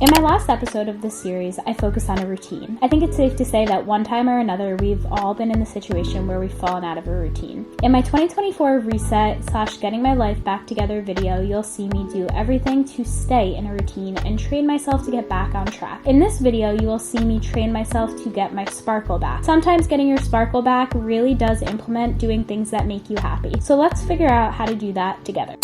In my last episode of this series, I focused on a routine. I think it's safe to say that one time or another, we've all been in the situation where we've fallen out of a routine. In my 2024 reset / getting my life back together video, you'll see me do everything to stay in a routine and train myself to get back on track. In this video, you will see me train myself to get my sparkle back. Sometimes getting your sparkle back really does implement doing things that make you happy. So let's figure out how to do that together.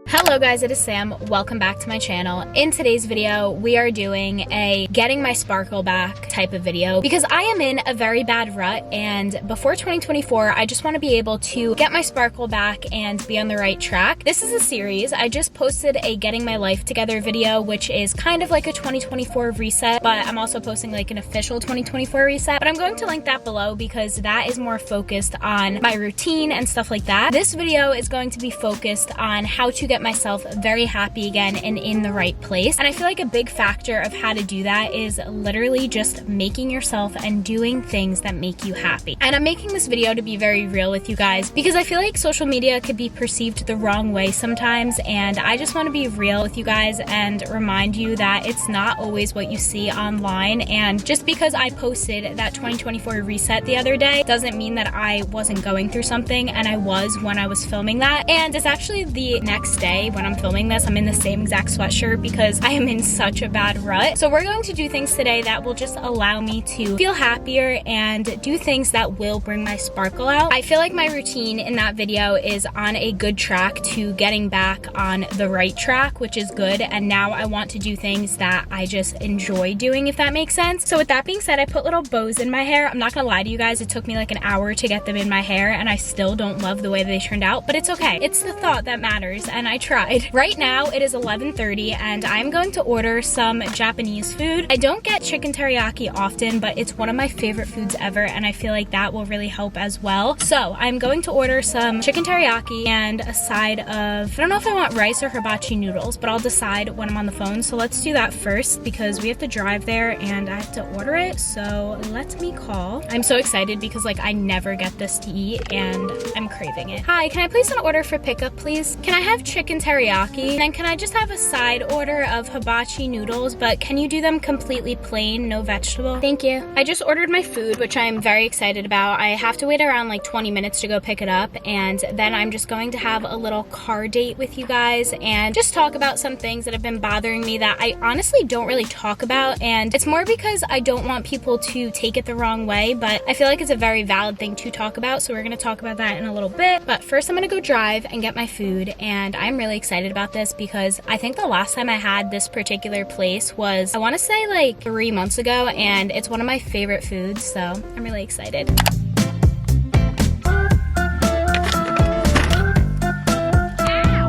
Hello guys, it is Sam. Welcome back to my channel. In today's video, we are doing a getting my sparkle back type of video because I am in a very bad rut, and before 2024, I just want to be able to get my sparkle back and be on the right track. This is a series. I just posted a getting my life together video, which is kind of like a 2024 reset, but I'm also posting like an official 2024 reset, but I'm going to link that below because that is more focused on my routine and stuff like that. This video is going to be focused on how to get myself very happy again and in the right place. And I feel like a big factor of how to do that is literally just making yourself and doing things that make you happy. And I'm making this video to be very real with you guys because I feel like social media could be perceived the wrong way sometimes, and I just want to be real with you guys and remind you that it's not always what you see online. And just because I posted that 2024 reset the other day doesn't mean that I wasn't going through something, and I was when I was filming that. And it's actually the next day when I'm filming this, I'm in the same exact sweatshirt because I am in such a bad rut. So we're going to do things today that will just allow me to feel happier and do things that will bring my sparkle out. I feel like my routine in that video is on a good track to getting back on the right track, which is good. And now I want to do things that I just enjoy doing, if that makes sense. So with that being said, I put little bows in my hair. I'm not gonna lie to you guys, it took me like an hour to get them in my hair and I still don't love the way they turned out, but it's okay. It's the thought that matters, and I tried. Right now it is 11:30 and I'm going to order some Japanese food. I don't get chicken teriyaki often, but it's one of my favorite foods ever, and I feel like that will really help as well. So I'm going to order some chicken teriyaki and a side of, I don't know if I want rice or hibachi noodles, but I'll decide when I'm on the phone. So let's do that first because we have to drive there and I have to order it. So let me call. I'm so excited because like I never get this to eat and I'm craving it. Hi, can I place an order for pickup please? Can I have chicken teriyaki? And then can I just have a side order of hibachi noodles, but can you do them completely plain, no vegetable? Thank you. I just ordered my food, which I'm very excited about. I have to wait around like 20 minutes to go pick it up, and then I'm just going to have a little car date with you guys and just talk about some things that have been bothering me that I honestly don't really talk about, and it's more because I don't want people to take it the wrong way, but I feel like it's a very valid thing to talk about, so we're gonna talk about that in a little bit. But first I'm gonna go drive and get my food, and I'm really excited about this because I think the last time I had this particular place was, I want to say like 3 months ago, and it's one of my favorite foods, so I'm really excited.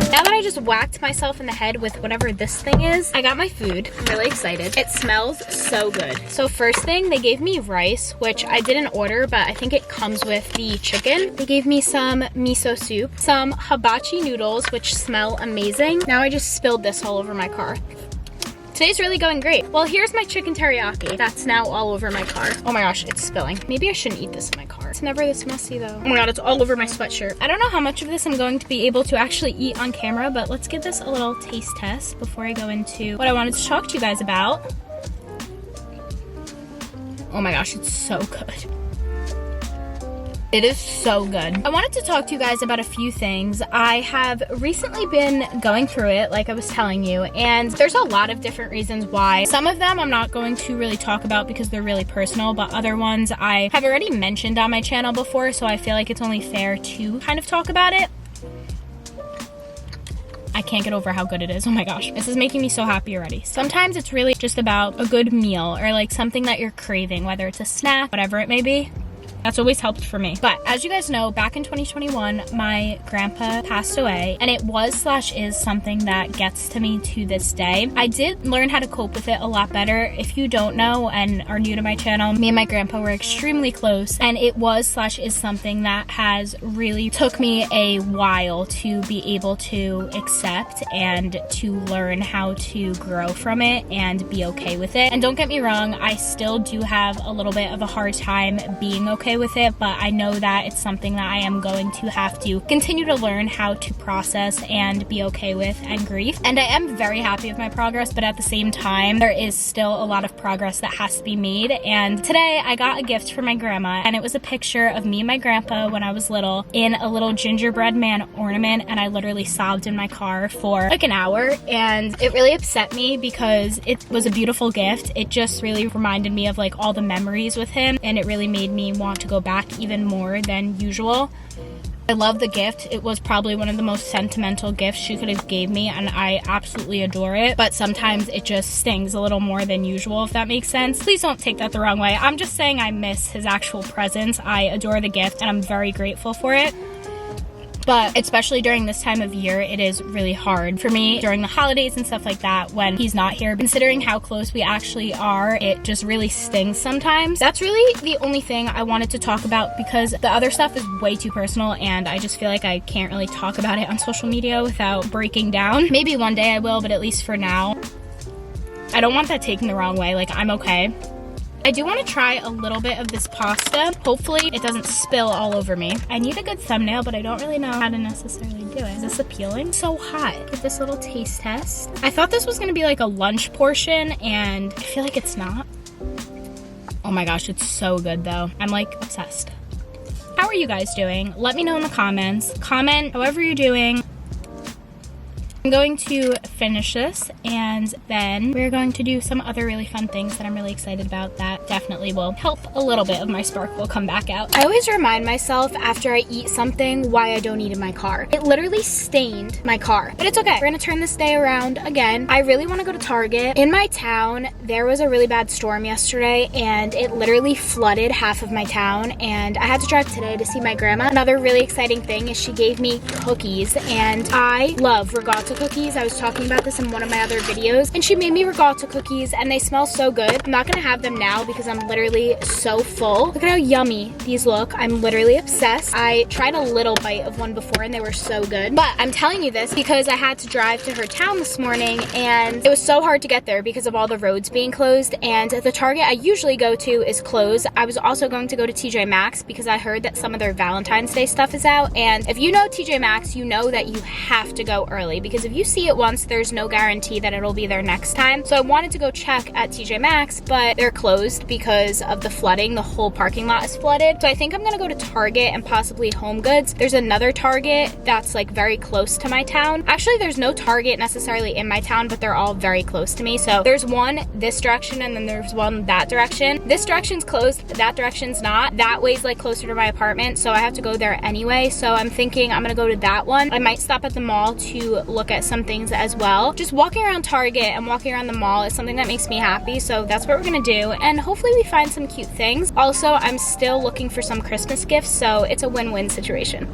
Now that I just whacked myself in the head with whatever this thing is, I got my food. I'm really excited. It smells so good. So first thing, they gave me rice, which I didn't order, but I think it comes with the chicken. They gave me some miso soup, some hibachi noodles, which smell amazing. Now I just spilled this all over my car. Today's really going great. Well, here's my chicken teriyaki. That's now all over my car. Oh my gosh, it's spilling. Maybe I shouldn't eat this in my car. It's never this messy though. Oh my god, it's all over my sweatshirt. I don't know how much of this I'm going to be able to actually eat on camera, but let's give this a little taste test before I go into what I wanted to talk to you guys about. Oh my gosh, it's so good. It is so good. I wanted to talk to you guys about a few things. I have recently been going through it, like I was telling you, and there's a lot of different reasons why. Some of them I'm not going to really talk about because they're really personal, but other ones I have already mentioned on my channel before, so I feel like it's only fair to kind of talk about it. I can't get over how good it is. Oh my gosh, this is making me so happy already. Sometimes it's really just about a good meal or like something that you're craving, whether it's a snack, whatever it may be. That's always helped for me. But as you guys know, back in 2021, my grandpa passed away, and it was / is something that gets to me to this day. I did learn how to cope with it a lot better. If you don't know and are new to my channel, me and my grandpa were extremely close, and it was / is something that has really took me a while to be able to accept and to learn how to grow from it and be okay with it. And don't get me wrong, I still do have a little bit of a hard time being okay okay with it, but I know that it's something that I am going to have to continue to learn how to process and be okay with and grief. And I am very happy with my progress, but at the same time, there is still a lot of progress that has to be made. And today I got a gift from my grandma, and it was a picture of me and my grandpa when I was little in a little gingerbread man ornament, and I literally sobbed in my car for like an hour, and it really upset me because it was a beautiful gift. It just really reminded me of like all the memories with him, and it really made me want to go back even more than usual. I love the gift. It was probably one of the most sentimental gifts she could have gave me, and I absolutely adore it. But sometimes it just stings a little more than usual, if that makes sense. Please don't take that the wrong way. I'm just saying I miss his actual presence. I adore the gift, and I'm very grateful for it. But especially during this time of year, it is really hard for me during the holidays and stuff like that when he's not here. Considering how close we actually are, it just really stings sometimes. That's really the only thing I wanted to talk about because the other stuff is way too personal, and I just feel like I can't really talk about it on social media without breaking down. Maybe one day I will, but at least for now, I don't want that taken the wrong way. Like, I'm okay. I do want to try a little bit of this pasta. Hopefully it doesn't spill all over me. I need a good thumbnail, but I don't really know how to necessarily do it. Is this appealing? So hot. Give this little taste test. I thought this was going to be like a lunch portion, and I feel like it's not. Oh my gosh, it's so good though. I'm like obsessed. How are you guys doing? Let me know in the comments. Comment however you're doing. I'm going to finish this, and then we're going to do some other really fun things that I'm really excited about that definitely will help a little bit of my sparkle come back out. I always remind myself after I eat something why I don't eat in my car. It literally stained my car, but it's okay. We're gonna turn this day around again. I really want to go to Target. In my town, there was a really bad storm yesterday, and it literally flooded half of my town, and I had to drive today to see my grandma. Another really exciting thing is she gave me cookies, and I love regatta cookies. I was talking about this in one of my other videos, and she made me regatta cookies, and they smell so good. I'm not gonna have them now because I'm literally so full. Look at how yummy these look. I'm literally obsessed. I tried a little bite of one before and they were so good, but I'm telling you this because I had to drive to her town this morning, and it was so hard to get there because of all the roads being closed, and the Target I usually go to is closed. I was also going to go to TJ Maxx because I heard that some of their Valentine's Day stuff is out, and if you know TJ Maxx, you know that you have to go early because if you see it once, there's no guarantee that it'll be there next time. So I wanted to go check at TJ Maxx, but they're closed because of the flooding. The whole parking lot is flooded. So I think I'm gonna go to Target and possibly Home Goods. There's another Target that's like very close to my town. Actually, there's no Target necessarily in my town, but they're all very close to me. So there's one this direction and then there's one that direction. This direction's closed, that direction's not. That way's like closer to my apartment, so I have to go there anyway. So I'm thinking I'm gonna go to that one. I might stop at the mall to look at some things as well. Just walking around Target and walking around the mall is something that makes me happy, so that's what we're gonna do, and hopefully we find some cute things. Also, I'm still looking for some Christmas gifts, so it's a win-win situation.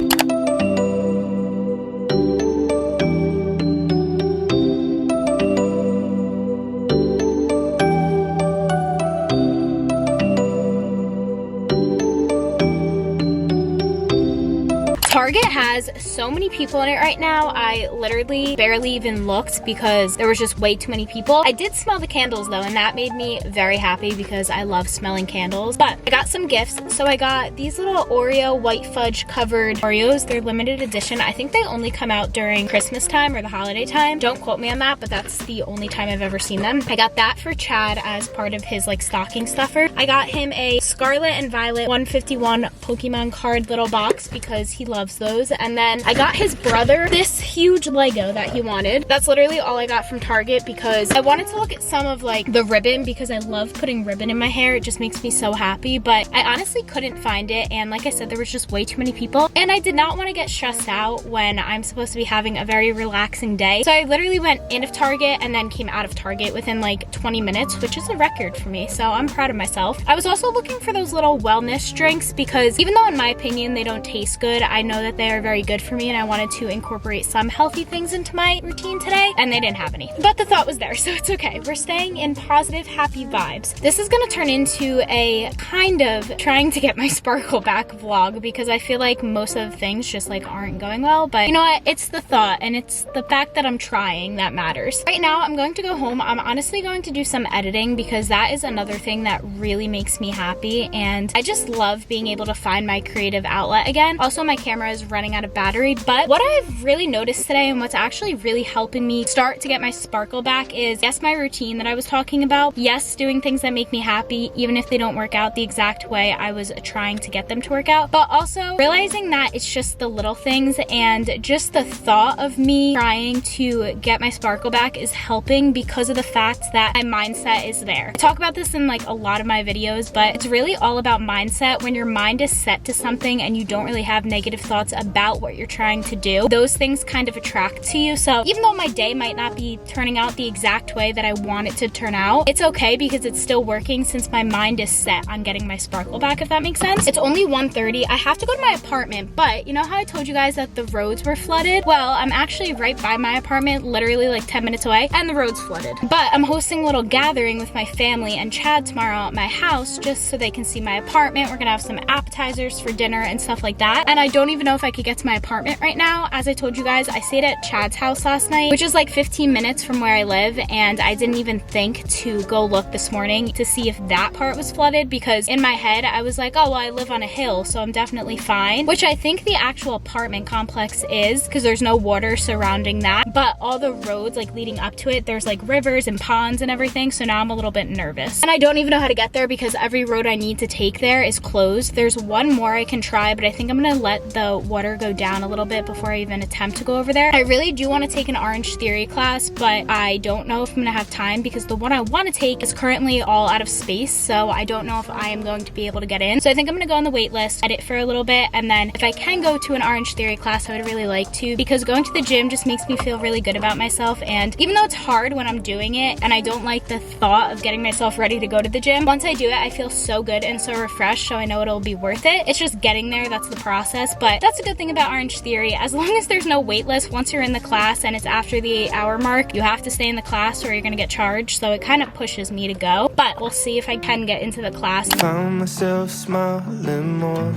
Target has so many people in it right now. I literally barely even looked because there was just way too many people. I did smell the candles though, and that made me very happy because I love smelling candles. But I got some gifts. So I got these little Oreo white fudge covered Oreos. They're limited edition. I think they only come out during Christmas time or the holiday time. Don't quote me on that, but that's the only time I've ever seen them. I got that for Chad as part of his like stocking stuffer. I got him a Scarlet and Violet 151 Pokemon card little box because he loves those. And then I got his brother this huge Lego that he wanted. That's literally all I got from Target because I wanted to look at some of like the ribbon because I love putting ribbon in my hair. It just makes me so happy, but I honestly couldn't find it, and like I said, there was just way too many people, and I did not want to get stressed out when I'm supposed to be having a very relaxing day. So I literally went in of Target and then came out of Target within like 20 minutes, which is a record for me, so I'm proud of myself. I was also looking for those little wellness drinks because even though in my opinion they don't taste good, I know that they are very good for for me and I wanted to incorporate some healthy things into my routine today, and they didn't have any. But the thought was there, so it's okay. We're staying in positive, happy vibes. This is gonna turn into a kind of trying to get my sparkle back vlog because I feel like most of the things just like aren't going well, but you know what? It's the thought and it's the fact that I'm trying that matters. Right now, I'm going to go home. I'm honestly going to do some editing because that is another thing that really makes me happy, and I just love being able to find my creative outlet again. Also, my camera is running out of battery, but what I've really noticed today and what's actually really helping me start to get my sparkle back is, yes, my routine that I was talking about. Yes, doing things that make me happy, even if they don't work out the exact way I was trying to get them to work out, but also realizing that it's just the little things, and just the thought of me trying to get my sparkle back is helping because of the fact that my mindset is there. I talk about this in like a lot of my videos, but it's really all about mindset. When your mind is set to something and you don't really have negative thoughts about what you're trying to do, those things kind of attract to you. So even though my day might not be turning out the exact way that I want it to turn out, it's okay because it's still working since my mind is set on getting my sparkle back, if that makes sense. It's only 1:30. I have to go to my apartment, but you know how I told you guys that the roads were flooded? Well, I'm actually right by my apartment, literally like 10 minutes away, and the road's flooded. But I'm hosting a little gathering with my family and Chad tomorrow at my house just so they can see my apartment. We're gonna have some appetizers for dinner and stuff like that. And I don't even know if I could get to my apartment right now. As I told you guys, I stayed at Chad's house last night, which is like 15 minutes from where I live, and I didn't even think to go look this morning to see if that part was flooded because in my head I was like, oh well, I live on a hill, so I'm definitely fine, which I think the actual apartment complex is because there's no water surrounding that, but all the roads like leading up to it, there's like rivers and ponds and everything, so now I'm a little bit nervous. And I don't even know how to get there because every road I need to take there is closed. There's one more I can try, but I think I'm gonna let the water go down a little bit before I even attempt to go over there. I really do want to take an Orange Theory class, but I don't know if I'm gonna have time because the one I want to take is currently all out of space, so I don't know if I am going to be able to get in. So I think I'm gonna go on the wait list, edit for a little bit, and then if I can go to an Orange Theory class, I would really like to, because going to the gym just makes me feel really good about myself. And even though it's hard when I'm doing it and I don't like the thought of getting myself ready to go to the gym, once I do it, I feel so good and so refreshed, so I know it'll be worth it. It's just getting there, that's the process. But that's a good thing about Orange Theory. As long as there's no wait list, once you're in the class and it's after the 8-hour mark, you have to stay in the class or you're gonna get charged. So it kind of pushes me to go, but we'll see if I can get into the class. Found myself smiling more.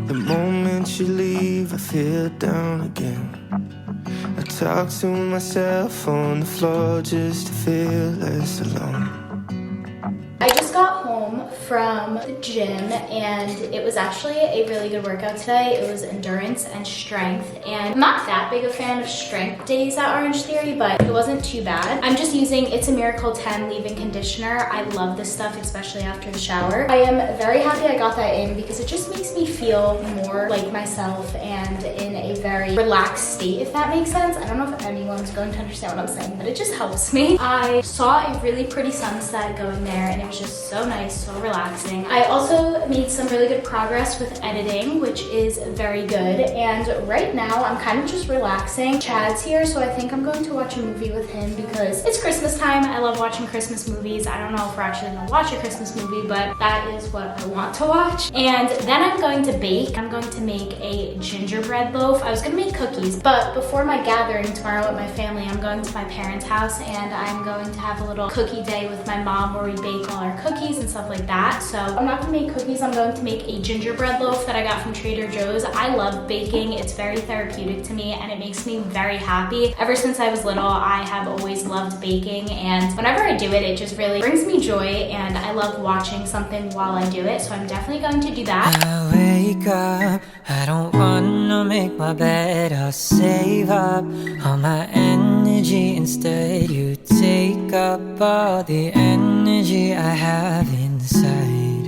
The moment you leave, I feel down again. I talk to myself on the floor just to feel less alone. I just got home from the gym and it was actually a really good workout today. It was endurance and strength, and I'm not that big a fan of strength days at Orange Theory, but it wasn't too bad. I'm just using It's a Miracle 10 leave-in conditioner. I love this stuff, especially after the shower. I am very happy I got that in because it just makes me feel more like myself and in a very relaxed state, if that makes sense. I don't know if anyone's going to understand what I'm saying, but it just helps me. I saw a really pretty sunset going there and it was just so nice, so relaxing. I also made some really good progress with editing, which is very good. And right now I'm kind of just relaxing. Chad's here, so I think I'm going to watch a movie with him because it's Christmas time. I love watching Christmas movies. I don't know if we're actually gonna watch a Christmas movie, but that is what I want to watch. And then I'm going to bake. I'm going to make a gingerbread loaf. I was gonna make cookies, but before my gathering tomorrow with my family, I'm going to my parents' house and I'm going to have a little cookie day with my mom where we bake all our cookies and stuff like that. So I'm not gonna make cookies, I'm going to make a gingerbread loaf that I got from Trader Joe's. I love baking, it's very therapeutic to me and it makes me very happy. Ever since I was little, I have always loved baking, and whenever I do it, it just really brings me joy and I love watching something while I do it, so I'm definitely going to do that. I wake up, I don't wanna make my bed. I'll save up all my energy. Instead you take up all the energy I have inside,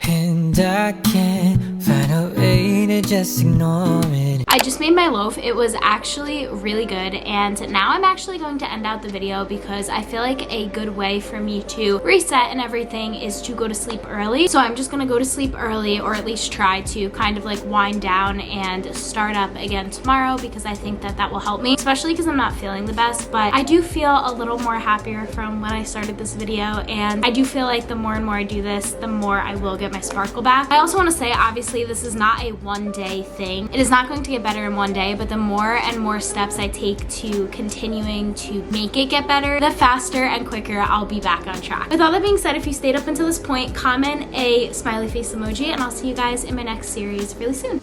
and I can't find a way to maybe just ignore it. I just made my loaf. It was actually really good, and now I'm actually going to end out the video because I feel like a good way for me to reset and everything is to go to sleep early. So I'm just gonna go to sleep early, or at least try to kind of like wind down and start up again tomorrow, because I think that that will help me, especially because I'm not feeling the best. But I do feel a little more happier from when I started this video, and I do feel like the more and more I do this, the more I will get my sparkle back. I also want to say, obviously, this is not a one-day thing. It is not going to get better in one day, but the more and more steps I take to continuing to make it get better, the faster and quicker I'll be back on track. With all that being said, if you stayed up until this point, comment a smiley face emoji, and I'll see you guys in my next series really soon.